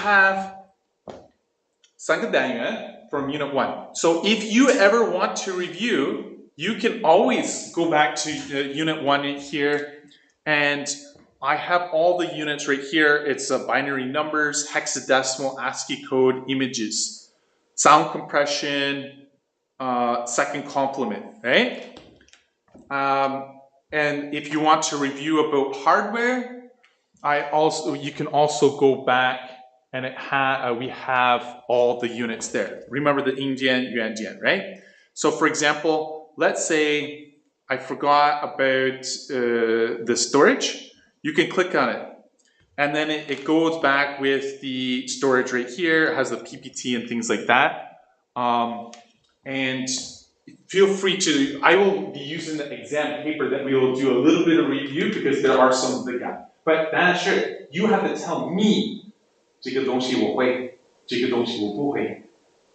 have 3个单元 from Unit 1. So if you ever want to review, you can always go back to Unit 1 in here, and I have all the units right here. It's binary numbers, hexadecimal, ASCII code, images, sound compression, second complement, right? And if you want to review about hardware, you can also go back, and we have all the units there. Remember the 硬件, 元件, right? So for example, let's say I forgot about the storage. You can click on it, and then it goes back with the storage right here. It has the PPT and things like that. And feel free to, I will be using the exam paper that we will do a little bit of review because there are some big gaps. But that's sure, you have to tell me 这个东西我会，这个东西我不会。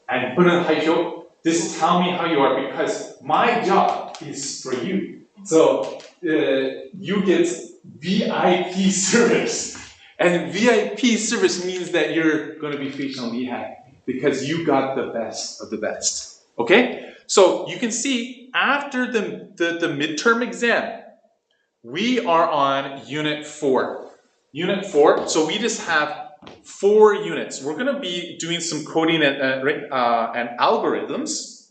And 不能害羞, just tell me how you are, because my job is for you. So you get VIP service. And VIP service means that you're going to be 非常厉害 because you got the best of the best. Okay? So you can see after the midterm exam, we are on Unit 4. Unit 4, so we just have 4 units. We're going to be doing some coding and algorithms.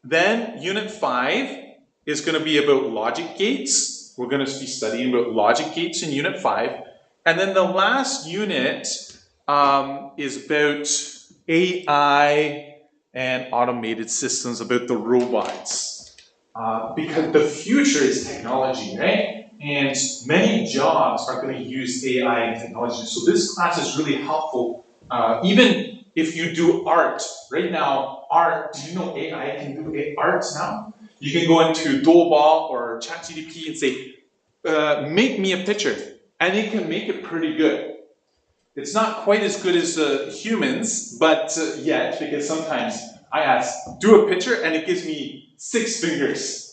Then Unit 5 is going to be about logic gates. We're going to be studying about logic gates in Unit 5. And then the last unit is about AI and automated systems, about the robots. Because the future is technology, right? And many jobs are going to use AI and technology. So this class is really helpful. Even if you do art, right now, art, do you know AI can do art now? You can go into Duoball or ChatGPT and say, make me a picture. And it can make it pretty good. It's not quite as good as humans, but yet, because sometimes I ask, do a picture, and it gives me 6 fingers.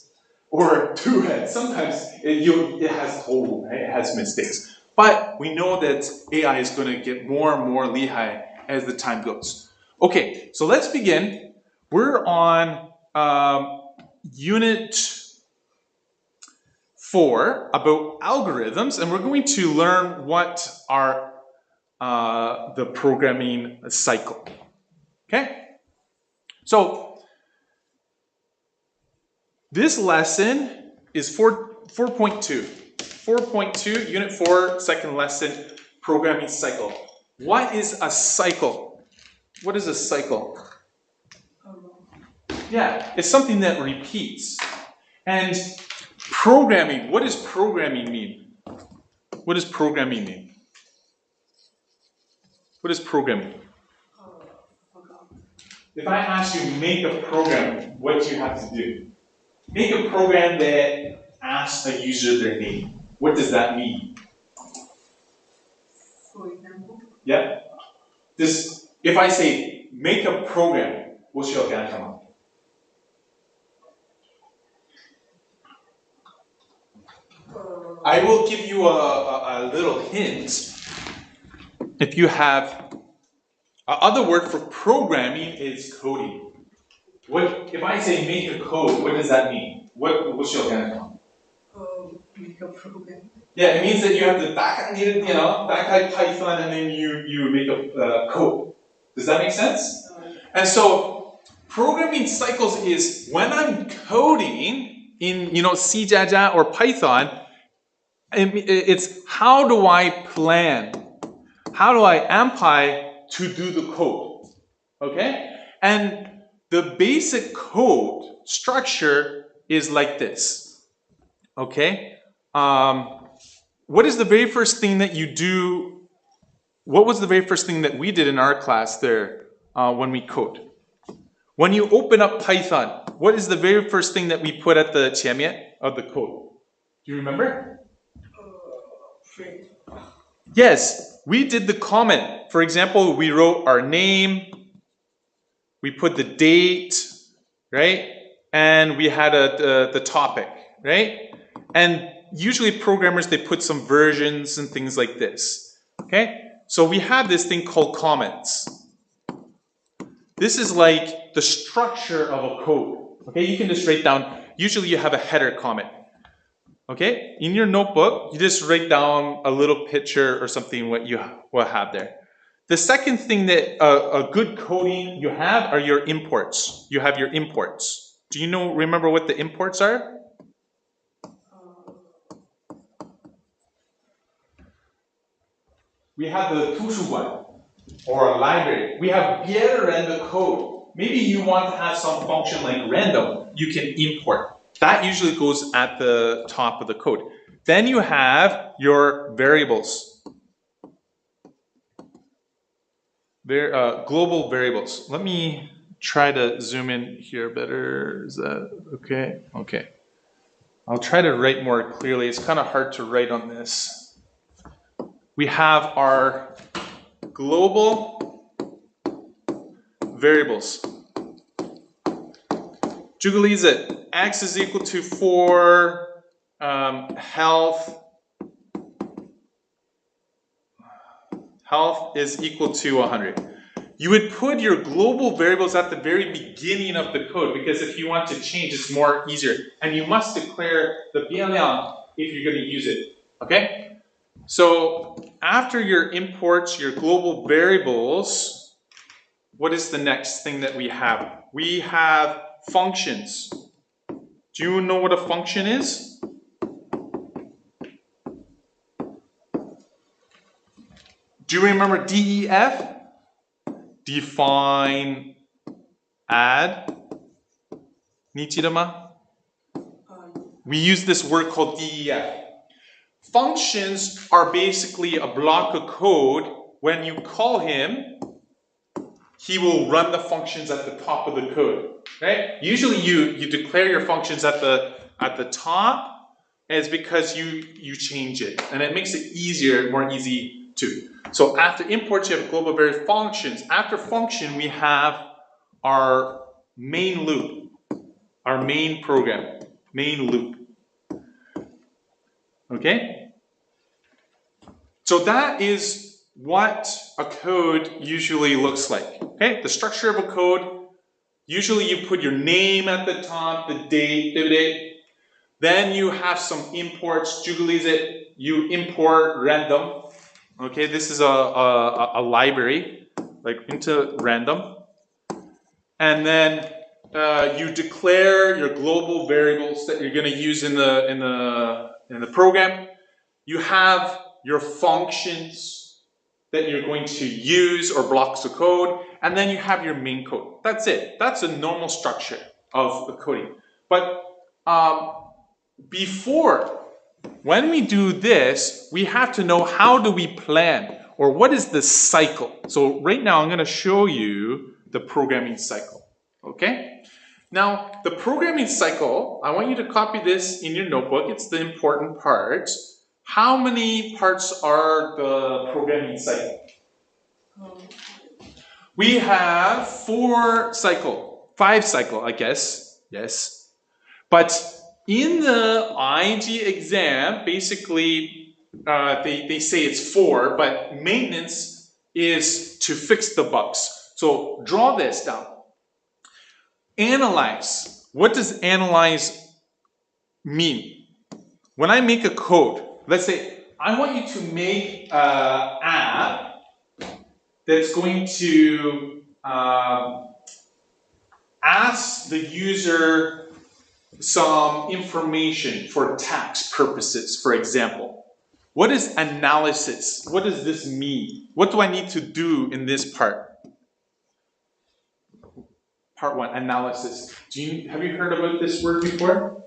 Or 2 heads. Sometimes it has total, right? It has mistakes. But we know that AI is going to get more and more lihai as the time goes. Okay, so let's begin. We're on Unit 4 about algorithms, and we're going to learn what are the programming cycle. Okay? So this lesson is 4.2. 4.2, Unit 4, second lesson, programming cycle. What is a cycle? What is a cycle? Yeah, it's something that repeats. And programming, what does programming mean? What does programming mean? What is programming? If I ask you to make a program, what do you have to do? Make a program that asks a user their name. What does that mean? For example? Yeah. If I say, make a program, what's your answer? I will give you a little hint. If you have, other word for programming is coding. If I say make a code, what does that mean? What's your answer? Make a program. Yeah, it means that you have to back Python, and then you make a code. Does that make sense? And so programming cycles is when I'm coding in C++ or Python, it's how do I plan? How do I amply to do the code? Okay? And the basic code structure is like this. Okay? What is the very first thing that you do? What was the very first thing that we did in our class there when we code? When you open up Python, what is the very first thing that we put at the 前面 of the code? Do you remember? Print. Yes, we did the comment. For example, we wrote our name, we put the date, right? And we had the topic, right? And usually programmers, they put some versions and things like this, okay? So we have this thing called comments. This is like the structure of a code. Okay, you can just write down, usually you have a header comment. Okay, in your notebook, you just write down a little picture or something what you will have there. The second thing that a good coding you have are your imports. You have your imports. Do you remember what the imports are? We have the 图书馆 or a library. We have 别人的 code. Maybe you want to have some function like random. You can import. That usually goes at the top of the code. Then you have your variables. Global variables. Let me try to zoom in here better. Is that okay? Okay. I'll try to write more clearly. It's kind of hard to write on this. We have our global variables. 举个例子 x is equal to 4, health is equal to 100. You would put your global variables at the very beginning of the code because if you want to change, it's more easier. And you must declare the 变量 if you're going to use it. Okay? So after your imports, your global variables, what is the next thing that we have? We have functions. Do you know what a function is? Do you remember DEF? Define, add. 你记得吗? We use this word called DEF. Functions are basically a block of code. When you call him, he will run the functions at the top of the code. Right? Usually you declare your functions at the top, and it's because you change it. And it makes it easier, more easy too. So after imports, you have global variable functions. After function, we have our main loop, our main program, main loop. Okay? So that is what a code usually looks like. Okay? The structure of a code, usually you put your name at the top, the date. Then you have some imports. You import random. Okay, this is a library, like into random. And then you declare your global variables that you're going to use in the program. You have your functions that you're going to use or blocks of code, and then you have your main code. That's it. That's a normal structure of the coding. But when we do this, we have to know how do we plan, or what is the cycle. So right now I'm going to show you the programming cycle. Okay? Now, the programming cycle, I want you to copy this in your notebook. It's the important part. How many parts are the programming cycle? We have 5 cycle, I guess. Yes. But in the IG exam, basically, they say it's 4, but maintenance is to fix the bugs. So draw this down. Analyze. What does analyze mean? When I make a code, let's say I want you to make an app that's going to ask the user some information for tax purposes, for example. What is analysis? What does this mean? What do I need to do in this part? Part 1, analysis. Have you heard about this word before?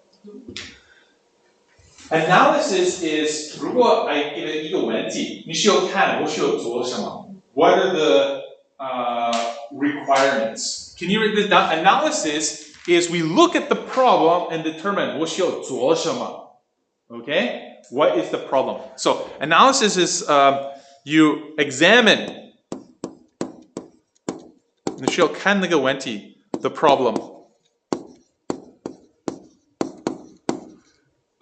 Analysis is, 如果 I give it 一个文题，你需要看我需要做什么。What are the requirements? Can you read this down? Analysis is we look at the problem and determine 我需要做什么. Okay? What is the problem? So analysis is you examine 你需要看那个问题 the problem.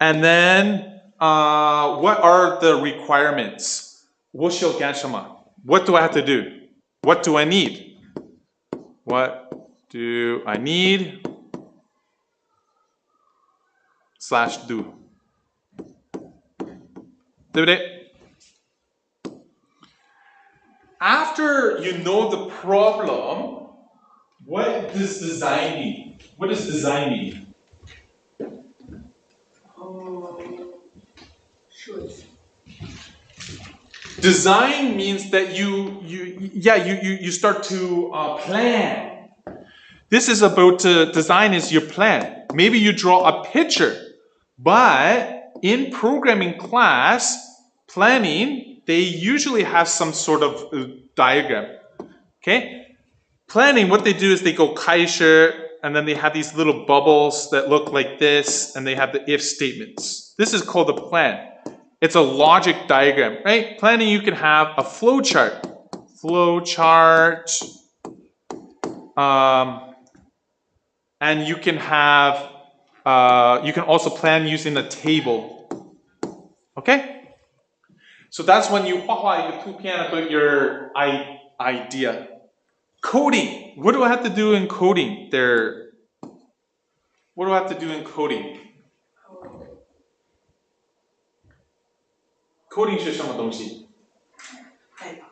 And then what are the requirements? 我需要干什么? What do I have to do? What do I need? What do I need? /do. 对不对? After you know the problem, what does design mean? What does design mean? Should. Design means that you start to plan. This is about design is your plan. Maybe you draw a picture, but in programming class, planning, they usually have some sort of diagram. Okay? Planning, what they do is they go 开始, and then they have these little bubbles that look like this, and they have the if statements. This is called a plan. It's a logic diagram, right? Planning, you can have a flowchart. And you can have, you can also plan using a table. Okay? So that's when you 画画一个图片 about your idea. Coding. What do I have to do in coding? What do I have to do in coding? Coding 是什么东西? Like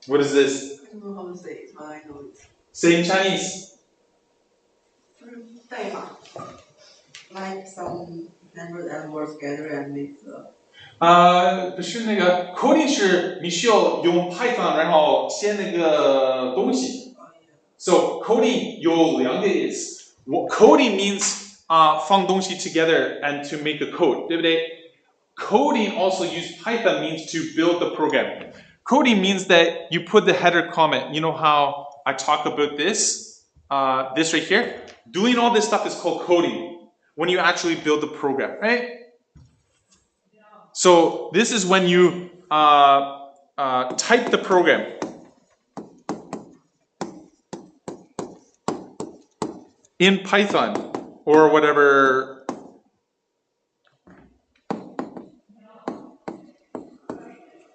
What is this? I don't know how to say it, but I know it. Say in Chinese. 代码 Like some numbers and words together and make the. 不是那个 coding 是你需要用 Python 然后写那个东西。So coding 有两个意思。Coding means 放东西 together and to make a code, 对不对? Coding also use Python means to build the program. Coding means that you put the header comment. You know how I talk about this? This right here? Doing all this stuff is called coding when you actually build the program, right? So this is when you type the program. In Python or whatever.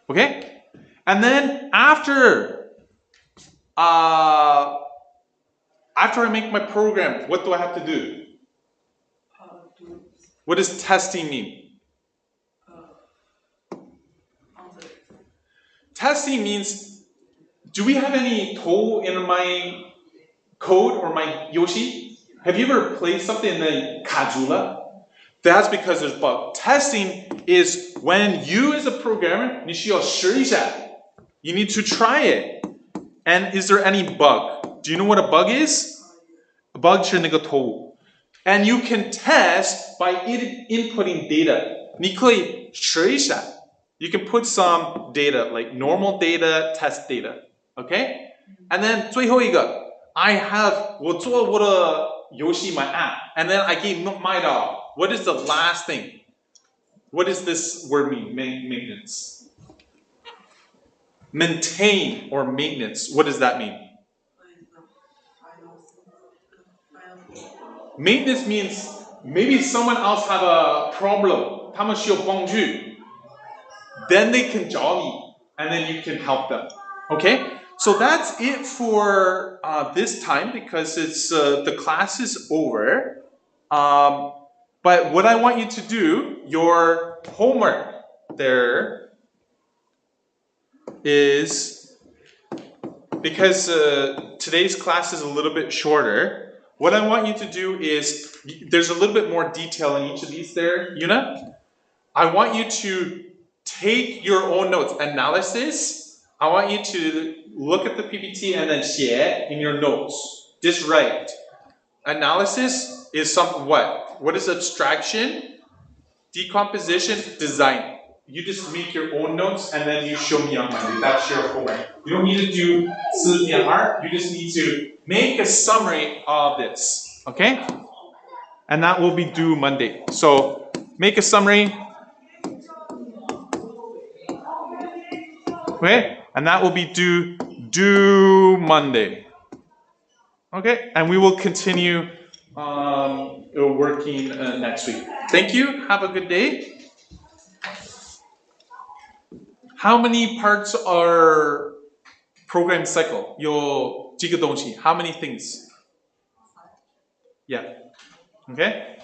Okay? And then after I make my program, what do I have to do? What does testing mean? Testing means, do we have any tool in my code or my Yoshi? Have you ever played something and then 卡住了? That's because there's bug. Testing is when you as a programmer, 你需要试一下. You need to try it. And is there any bug? Do you know what a bug is? A bug 是那个错误. And you can test by inputting data. 你可以试一下. You can put some data, like normal data, test data. Okay? And then 最后一个,我做我的游戏 my app, and then I gave my dog. What is the last thing? What does this word mean? Maintenance. Maintain or maintenance. What does that mean? Maintenance means maybe someone else have a problem. 他们需要帮助. Then they can 找你, and then you can help them. Okay? So that's it for this time because it's the class is over. But what I want you to do, your homework there is, because today's class is a little bit shorter, what I want you to do is, there's a little bit more detail in each of these there, Yuna. I want you to take your own notes, analysis. I want you to look at the PPT and then share in your notes. Just write. Analysis is what? What is abstraction? Decomposition, design. You just make your own notes and then you show me on Monday. That's your homework. You don't need to do 4.2. You just need to make a summary of this. Okay? And that will be due Monday. So make a summary. Okay? And that will be due Monday. Okay? And we will continue working next week. Thank you. Have a good day. How many parts are program cycle? 有几个东西 How many things? Yeah. Okay.